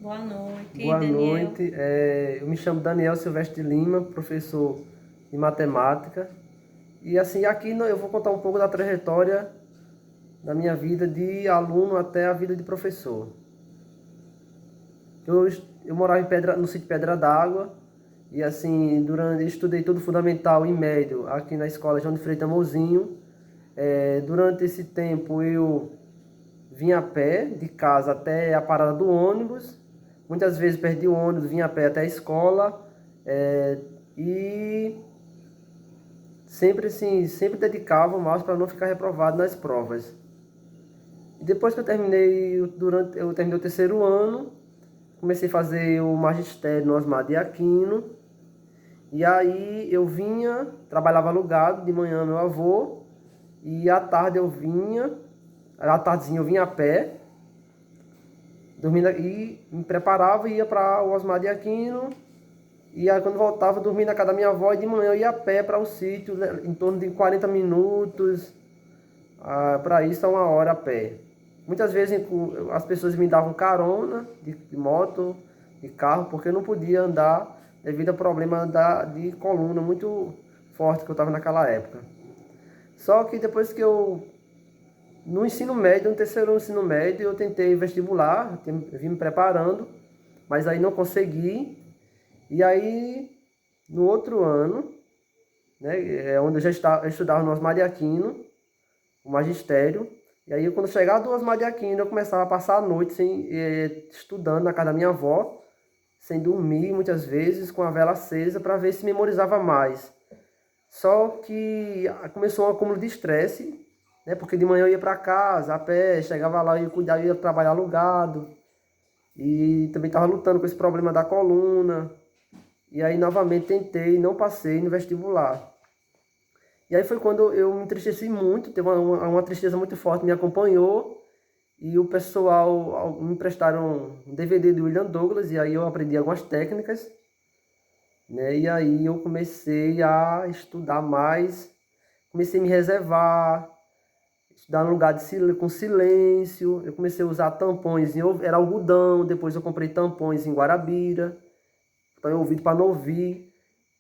Boa noite, Boa Daniel. noite. Eu me chamo Daniel Silvestre de Lima, professor de matemática. E assim, aqui eu vou contar um pouco da trajetória da minha vida de aluno até a vida de professor. Eu morava no sítio Pedra d'Água e assim, estudei todo o fundamental e médio aqui na escola João de Freitas Mozinho. Durante esse tempo eu vim a pé de casa até a parada do ônibus. Muitas vezes perdi o ônibus, vinha a pé até a escola. E sempre assim, sempre dedicava mais para não ficar reprovado nas provas. E depois que eu terminei o terceiro ano, comecei a fazer o magistério no Osmar de Aquino. E aí eu vinha, trabalhava alugado, de manhã meu avô, e à tardezinha eu vinha a pé, dormindo e me preparava e ia para o Osmar de Aquino. E aí quando voltava, dormia na casa da minha avó e de manhã eu ia a pé para o sítio, né, em torno de 40 minutos, para isso é 1 hora a pé. Muitas vezes as pessoas me davam carona de moto, de carro, porque eu não podia andar devido a problema de coluna muito forte que eu estava naquela época. Só que depois que no ensino médio, no terceiro ensino médio, eu tentei vestibular, eu vim me preparando, mas aí não consegui. E aí, no outro ano, né, onde eu estudava no Osmar de Aquino, o magistério. E aí, quando chegava do Osmar de Aquino, eu começava a passar a noite estudando na casa da minha avó, sem dormir muitas vezes, com a vela acesa, para ver se memorizava mais. Só que começou um acúmulo de estresse, né, porque de manhã eu ia para casa, a pé, chegava lá, eu ia trabalhar alugado, e também estava lutando com esse problema da coluna. E aí, novamente, tentei, não passei no vestibular. E aí foi quando eu me entristeci muito, teve uma tristeza muito forte, me acompanhou. E o pessoal me emprestaram um DVD do William Douglas, e aí eu aprendi algumas técnicas, né? E aí eu comecei a estudar mais, comecei a me reservar, estudar num lugar com silêncio. Eu comecei a usar tampões, era algodão, depois eu comprei tampões em Guarabira, então eu ouvi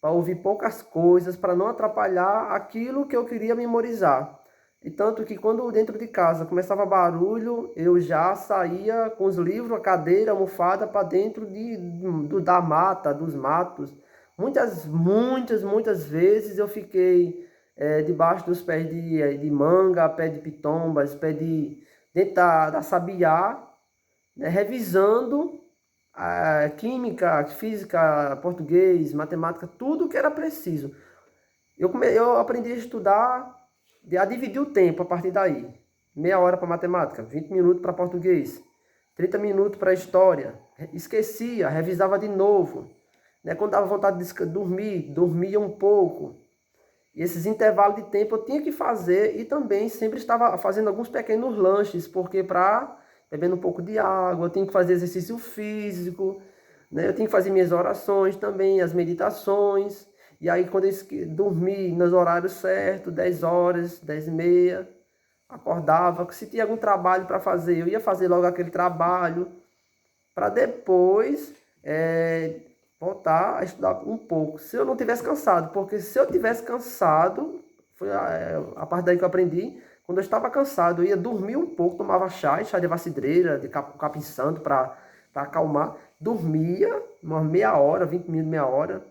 para ouvir poucas coisas, para não atrapalhar aquilo que eu queria memorizar. E tanto que quando dentro de casa começava barulho, eu já saía com os livros, a cadeira, a almofada para dentro da mata, dos matos. Muitas vezes eu fiquei debaixo dos pés de manga, pé de pitombas, dentro da sabiá, né, revisando química, física, português, matemática, tudo que era preciso. Eu aprendi a estudar, a dividir o tempo a partir daí. 30 minutos para matemática, 20 minutos para português, 30 minutos para história. Esquecia, revisava de novo. Né? Quando dava vontade de dormir, dormia um pouco. E esses intervalos de tempo eu tinha que fazer, e também sempre estava fazendo alguns pequenos lanches, porque para bebendo um pouco de água, eu tinha que fazer exercício físico, né? Eu tinha que fazer minhas orações também, as meditações. E aí quando eu dormi nos horários certos, 10 horas, 10 e meia, acordava. Se tinha algum trabalho para fazer, eu ia fazer logo aquele trabalho, para depois voltar a estudar um pouco. Se eu não tivesse cansado, porque se eu tivesse cansado, foi a parte daí que eu aprendi. Quando eu estava cansado, eu ia dormir um pouco, tomava chá de vacidreira, de capim santo para acalmar. Dormia uma meia hora, 20 minutos, meia hora.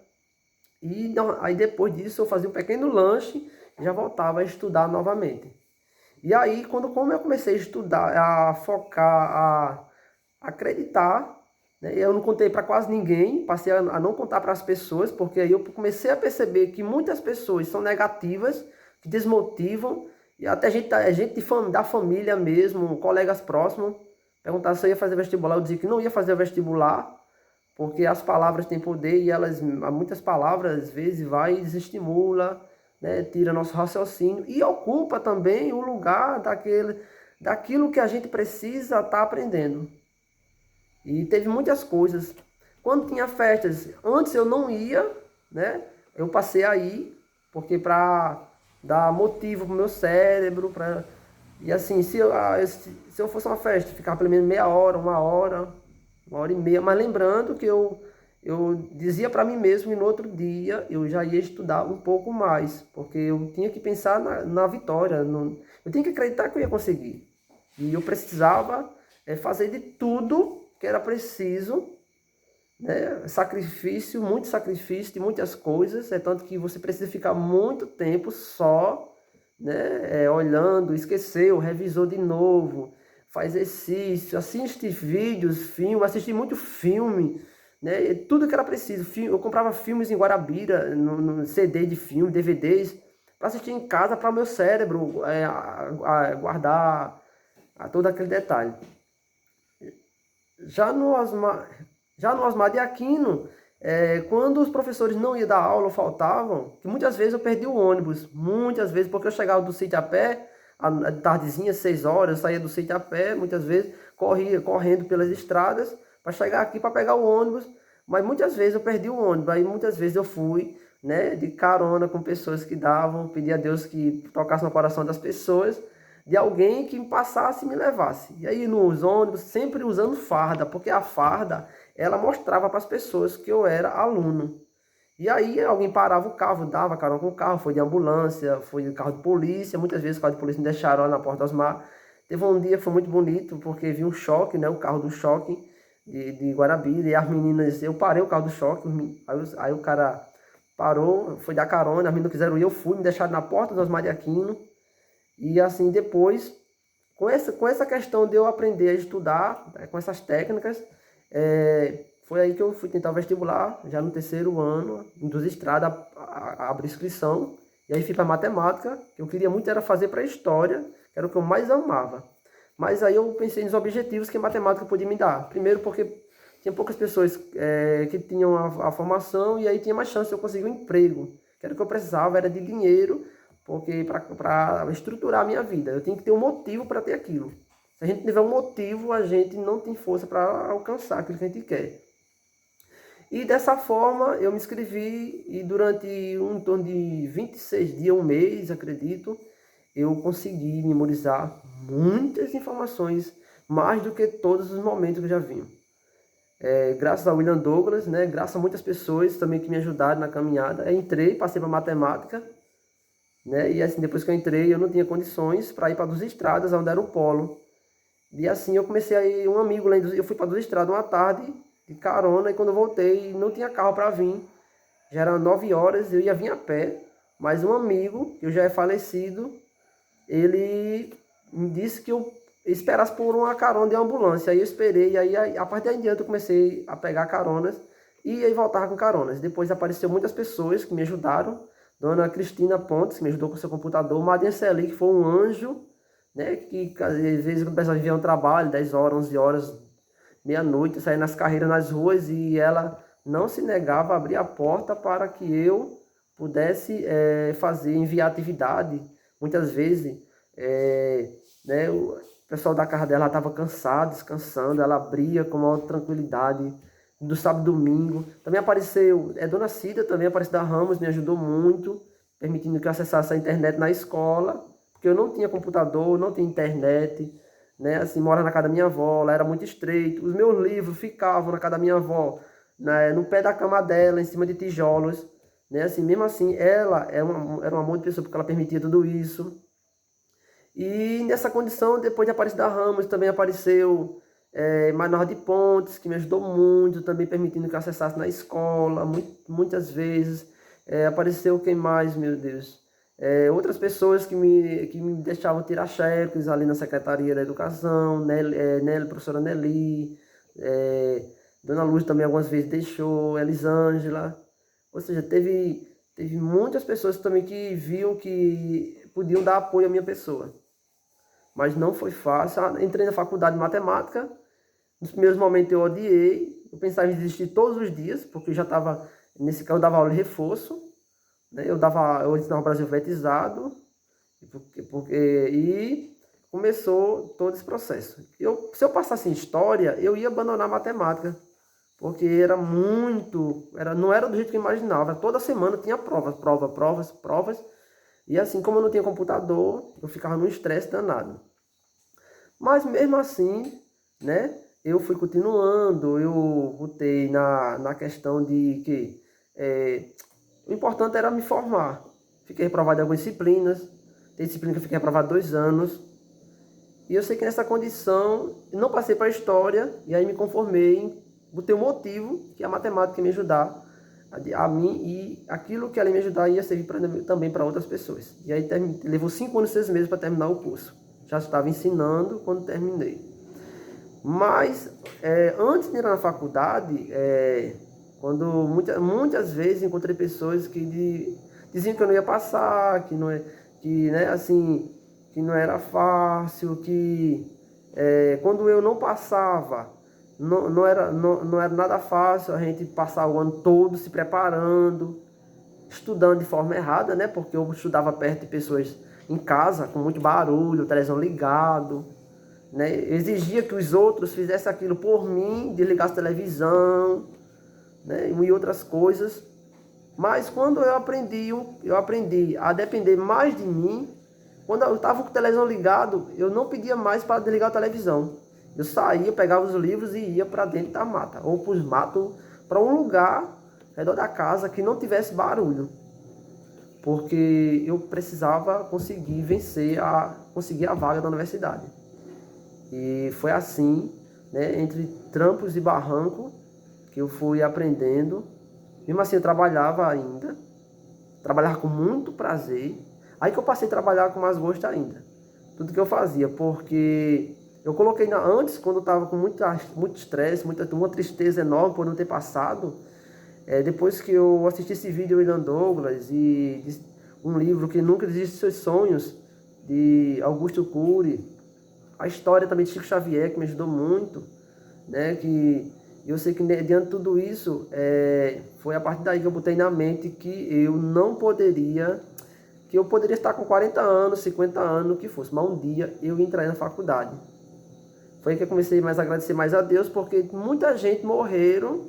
E aí depois disso eu fazia um pequeno lanche e já voltava a estudar novamente. E aí, como eu comecei a estudar, a focar, a acreditar, né, eu não contei para quase ninguém, passei a não contar para as pessoas, porque aí eu comecei a perceber que muitas pessoas são negativas, que desmotivam, e até gente da família mesmo, colegas próximos, perguntaram se eu ia fazer vestibular. Eu dizia que não ia fazer vestibular, porque as palavras têm poder e muitas palavras às vezes vai e desestimula, né, tira nosso raciocínio e ocupa também o lugar daquilo que a gente precisa estar aprendendo. E teve muitas coisas. Quando tinha festas, antes eu não ia, né? Eu passei a ir, porque para dar motivo pro meu cérebro, e assim, se eu fosse uma festa, ficava pelo menos meia hora, 1 hora, 1h30, mas lembrando que eu dizia para mim mesmo que no outro dia eu já ia estudar um pouco mais, porque eu tinha que pensar na vitória, eu tinha que acreditar que eu ia conseguir. E eu precisava fazer de tudo que era preciso, né? Sacrifício, muito sacrifício de muitas coisas, é tanto que você precisa ficar muito tempo só, né? Olhando, esqueceu, revisou de novo, faz exercício, assiste vídeos, filme, assisti muito filme, né? Tudo que era preciso. Eu comprava filmes em Guarabira, no CD de filme, DVDs, para assistir em casa, para o meu cérebro guardar todo aquele detalhe. Já no Osmar, já no Osmar de Aquino, quando os professores não iam dar aula ou faltavam, que muitas vezes eu perdi o ônibus, muitas vezes, porque eu chegava do sítio a pé, à tardezinha, 6 horas, eu saía do sítio a pé, muitas vezes corria correndo pelas estradas para chegar aqui para pegar o ônibus, mas muitas vezes eu perdi o ônibus, aí muitas vezes eu fui, né, de carona com pessoas que davam, pedi a Deus que tocasse no coração das pessoas, de alguém que me passasse e me levasse. E aí nos ônibus, sempre usando farda, porque a farda, ela mostrava para as pessoas que eu era aluno. E aí alguém parava o carro, dava carona com o carro, foi de ambulância, foi de carro de polícia, muitas vezes o carro de polícia me deixaram lá na porta do Osmar. Teve um dia que foi muito bonito, porque vi um choque, né, o carro do choque de Guarabira, e as meninas, eu parei o carro do choque, aí o cara parou, foi dar carona, as meninas quiseram ir, eu fui, me deixaram na porta do Osmar de Aquino. E assim, depois, com essa questão de eu aprender a estudar, com essas técnicas, foi aí que eu fui tentar o vestibular, já no 3º ano, Indústria Estrada, abri inscrição, e aí fui para matemática, que eu queria muito era fazer para história, que era o que eu mais amava. Mas aí eu pensei nos objetivos que a matemática podia me dar. Primeiro porque tinha poucas pessoas que tinham a formação, e aí tinha mais chance de eu conseguir um emprego, que era o que eu precisava, era de dinheiro, porque para estruturar a minha vida, eu tenho que ter um motivo para ter aquilo. Se a gente tiver um motivo, a gente não tem força para alcançar aquilo que a gente quer. E dessa forma eu me inscrevi e durante em torno de 26 dias, um mês, acredito, eu consegui memorizar muitas informações, mais do que todos os momentos que eu já vi. Graças ao William Douglas, né, graças a muitas pessoas também que me ajudaram na caminhada, eu entrei, passei para matemática, né? E assim, depois que eu entrei, eu não tinha condições para ir para Duas Estradas, onde era o polo. E assim eu comecei a ir, um amigo lá, eu fui para Duas Estradas uma tarde, de carona, e quando eu voltei, não tinha carro para vir. Já eram 9 horas, eu ia vir a pé, mas um amigo, que já é falecido, ele me disse que eu esperasse por uma carona de uma ambulância. Aí eu esperei, e aí a partir daí em diante eu comecei a pegar caronas, e aí voltava com caronas. Depois apareceu muitas pessoas que me ajudaram, Dona Cristina Pontes, que me ajudou com seu computador, Maria Celi, que foi um anjo, né, que às vezes quando o pessoal vivia um trabalho, 10 horas, 11 horas, meia-noite, saía nas carreiras nas ruas, e ela não se negava a abrir a porta para que eu pudesse enviar atividade. Muitas vezes, né, o pessoal da casa dela estava cansado, descansando, ela abria com maior tranquilidade, do sábado e domingo. Também apareceu, Dona Cida também, Aparecida Ramos, me ajudou muito, permitindo que eu acessasse a internet na escola, porque eu não tinha computador, não tinha internet, né? Assim, mora na casa da minha avó, lá era muito estreito. Os meus livros ficavam na casa da minha avó, né, no pé da cama dela, em cima de tijolos, né? Assim, mesmo assim, ela era uma amor de pessoa, porque ela permitia tudo isso. E nessa condição, depois de Aparecida Ramos, também apareceu Manuel de Pontes, que me ajudou muito, também permitindo que eu acessasse na escola, muitas vezes. Apareceu quem mais, meu Deus? Outras pessoas que me deixavam tirar cheques ali na Secretaria da Educação, Nelly, professora Nelly, Dona Luz também algumas vezes deixou, Elisângela. Ou seja, teve muitas pessoas também que viam que podiam dar apoio à minha pessoa. Mas não foi fácil. Entrei na faculdade de matemática. Nos primeiros momentos eu odiei. Eu pensava em desistir todos os dias, porque eu já estava, nesse caso eu dava aula de reforço, né? Eu ensinava o Brasil alfabetizado, e começou todo esse processo. Se eu passasse em história, eu ia abandonar a matemática, porque não era do jeito que eu imaginava. Toda semana tinha provas. E assim, como eu não tinha computador, eu ficava num estresse danado. Mas mesmo assim, né, eu fui continuando, eu botei na questão de que o importante era me formar. Fiquei reprovado em algumas disciplinas, tem disciplina que eu fiquei reprovado 2 anos, e eu sei que nessa condição, não passei para a história, e aí me conformei, botei um motivo, que a matemática ia me ajudar, a mim, e aquilo que ela ia me ajudar ia servir também para outras pessoas. E aí levou 5 anos e 6 meses para terminar o curso. Já estava ensinando quando terminei. Mas, antes de entrar na faculdade, quando muitas vezes encontrei pessoas que diziam que eu não ia passar, né, assim, que não era fácil, que quando eu não passava, não era nada fácil a gente passar o ano todo se preparando, estudando de forma errada, né? Porque eu estudava perto de pessoas em casa, com muito barulho, televisão ligado, né? Eu exigia que os outros fizessem aquilo por mim, desligasse a televisão, né? E outras coisas. Mas quando eu aprendi a depender mais de mim. Quando eu estava com a televisão ligado, eu não pedia mais para desligar a televisão. Eu saía, pegava os livros e ia para dentro da mata, ou para os matos, para um lugar ao redor da casa que não tivesse barulho. Porque eu precisava conseguir conseguir a vaga da universidade. E foi assim, né, entre trampos e barranco, que eu fui aprendendo. Mesmo assim eu trabalhava ainda, trabalhava com muito prazer. Aí que eu passei a trabalhar com mais gosto ainda. Tudo que eu fazia, porque eu coloquei antes, quando eu estava com muito estresse, uma tristeza enorme por não ter passado. Depois que eu assisti esse vídeo do William Douglas e um livro que Nunca Desiste dos Seus Sonhos, de Augusto Cury, a história também de Chico Xavier, que me ajudou muito, né? Que eu sei que diante de tudo isso, foi a partir daí que eu botei na mente que eu poderia estar com 40 anos, 50 anos, o que fosse, mas um dia eu entrar na faculdade. Foi aí que eu comecei a agradecer mais a Deus, porque muita gente morreram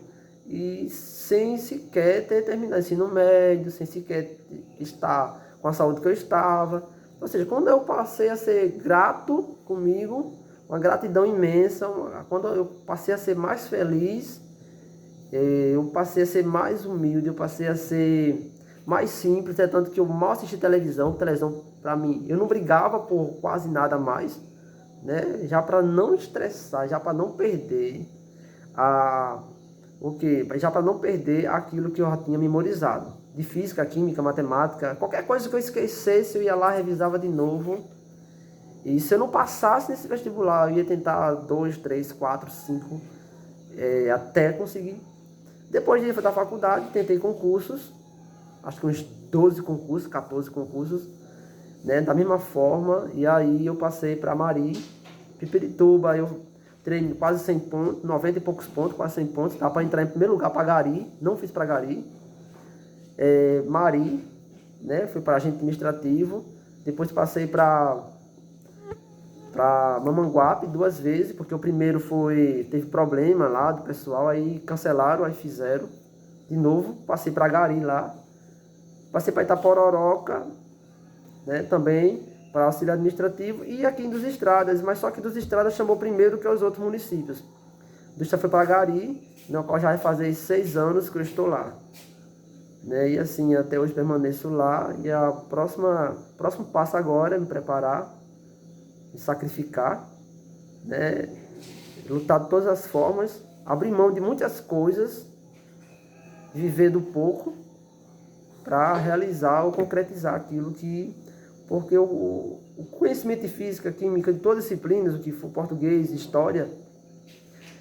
e sem sequer ter terminado ensino médio, sem sequer estar com a saúde que eu estava. Ou seja, quando eu passei a ser grato comigo, uma gratidão imensa, quando eu passei a ser mais feliz, eu passei a ser mais humilde, eu passei a ser mais simples, é tanto que eu mal assisti televisão para mim, eu não brigava por quase nada mais, né? Já para não estressar, já para não perder já para não perder aquilo que eu já tinha memorizado, de física, química, matemática, qualquer coisa que eu esquecesse, eu ia lá, revisava de novo. E se eu não passasse nesse vestibular, eu ia tentar 2, 3, 4, 5, até conseguir. Depois de ir da faculdade, tentei concursos, acho que uns 12 concursos, 14 concursos, né, da mesma forma, e aí eu passei para Mari, Pirituba, eu treinei quase 100 pontos, 90 e poucos pontos, quase 100 pontos, dá para entrar em primeiro lugar para Gari, não fiz para Gari. Mari, né, fui para agente administrativo, depois passei para Mamanguape 2 vezes, porque o primeiro teve problema lá do pessoal, aí cancelaram, aí fizeram de novo, passei para Gari lá, passei para Itapororoca, né, também para auxílio administrativo, e aqui em Dos Estradas, mas só que Dos Estradas chamou primeiro que os outros municípios. Dos Estradas foi para Gari, no qual já vai fazer 6 anos que eu estou lá, né, e assim, até hoje permaneço lá, e próximo passo agora é me preparar, me sacrificar, né, lutar de todas as formas, abrir mão de muitas coisas, viver do pouco, para realizar ou concretizar aquilo que... Porque o conhecimento de física, química, de todas as disciplinas, o que for português, história,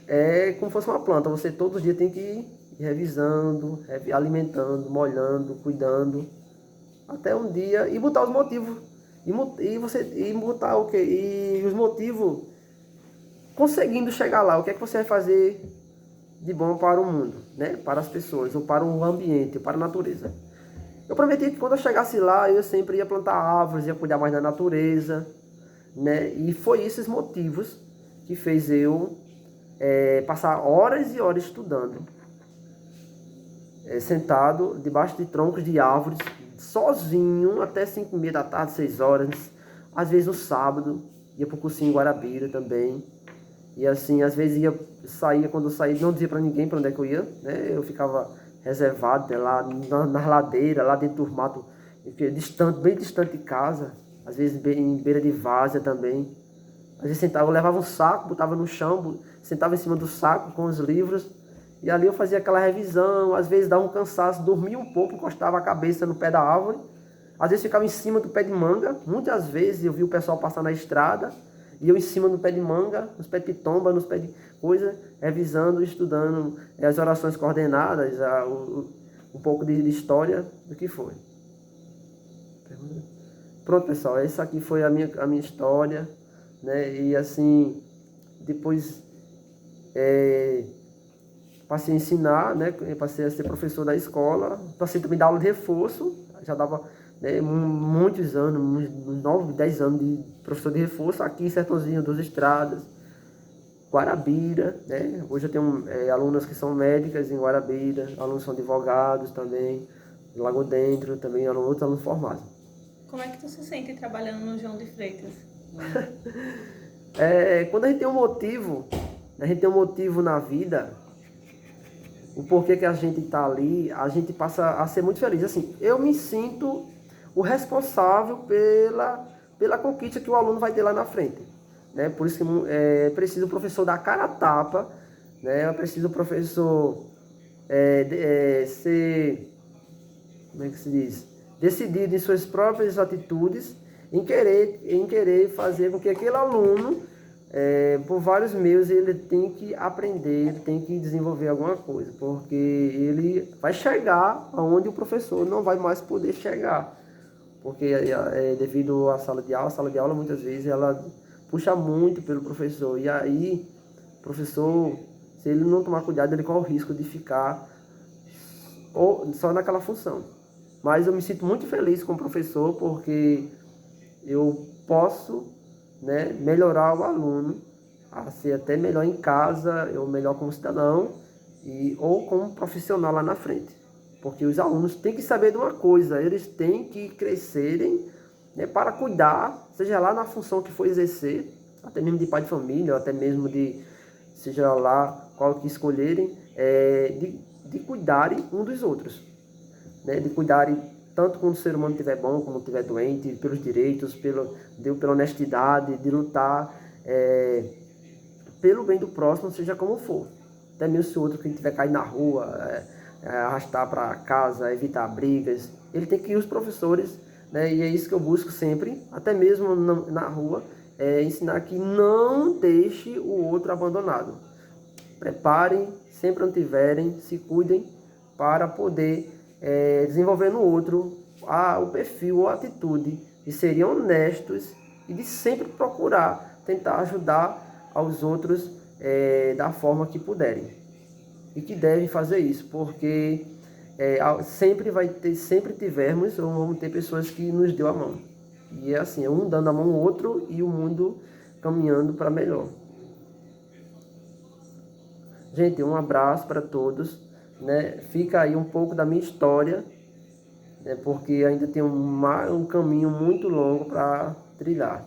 é como se fosse uma planta. Você todos os dias tem que ir revisando, alimentando, molhando, cuidando, até um dia, e botar os motivos. E botar o quê? E os motivos, conseguindo chegar lá, o que é que você vai fazer de bom para o mundo, né? Para as pessoas, ou para o ambiente, ou para a natureza. Eu prometi que quando eu chegasse lá, eu sempre ia plantar árvores, ia cuidar mais da natureza, né? E foi esses motivos que fez eu passar horas e horas estudando, sentado debaixo de troncos de árvores, sozinho, até 5h30 da tarde, 6 horas, às vezes no sábado, ia para o cursinho em Guarabira também. E assim, às vezes saía, quando eu saía, não dizia para ninguém para onde é que eu ia, né? Eu ficava reservado, né, lá na ladeira, lá dentro do mato, distante, bem distante de casa, às vezes em beira de várzea também. Às vezes sentava, eu levava um saco, botava no chão, sentava em cima do saco com os livros, e ali eu fazia aquela revisão, às vezes dava um cansaço, dormia um pouco, encostava a cabeça no pé da árvore, às vezes ficava em cima do pé de manga, muitas vezes eu vi o pessoal passar na estrada, e eu em cima do pé de manga, nos pés de pitomba, nos pés de coisa, revisando, estudando as orações coordenadas, um pouco de história do que foi. Pronto, pessoal, essa aqui foi a minha história, né? E assim, depois passei a ensinar, né? Passei a ser professor da escola, passei também a dar aula de reforço, já dava, né, muitos anos, uns 9, 10 anos de professor de reforço aqui em Sertãozinho dos Estradas, Guarabira, né? Hoje eu tenho alunas que são médicas em Guarabira, alunos são advogados também, Lago Dentro, também outros alunos formados. Como é que tu se sente trabalhando no João de Freitas? Quando a gente tem um motivo na vida, o porquê que a gente está ali, a gente passa a ser muito feliz. Assim, eu me sinto o responsável pela conquista que o aluno vai ter lá na frente, né? Por isso que precisa o professor dar cara a tapa, né? Precisa o professor ser, como é que se diz? Decidido em suas próprias atitudes, em querer fazer com que aquele aluno, por vários meios, ele tem que aprender, ele tem que desenvolver alguma coisa, porque ele vai chegar aonde o professor não vai mais poder chegar, porque devido à sala de aula muitas vezes ela puxa muito pelo professor, e aí o professor, se ele não tomar cuidado, ele corre o risco de ficar só naquela função. Mas eu me sinto muito feliz como professor, porque eu posso, né, melhorar o aluno a ser até melhor em casa, ou melhor como cidadão, ou como profissional lá na frente. Porque os alunos têm que saber de uma coisa, eles têm que crescerem, né, para cuidar, seja lá na função que for exercer, até mesmo de pai de família, ou até mesmo seja lá qual que escolherem, de cuidarem um dos outros, né, de cuidarem tanto quando o ser humano estiver bom, como estiver doente, pelos direitos, pela honestidade, de lutar pelo bem do próximo, seja como for. Até mesmo se o outro que tiver caído na rua, arrastar para casa, evitar brigas, ele tem que ir os professores, né, e é isso que eu busco sempre, até mesmo na rua, ensinar que não deixe o outro abandonado. Preparem, sempre onde tiverem, se cuidem para poder desenvolver no outro o perfil ou a atitude de serem honestos e de sempre procurar tentar ajudar aos outros da forma que puderem. E que devem fazer isso, porque sempre tivermos ou vamos ter pessoas que nos deu a mão. E é assim, um dando a mão ao outro e o mundo caminhando para melhor. Gente, um abraço para todos, né? Fica aí um pouco da minha história, né? Porque ainda tem um caminho muito longo para trilhar.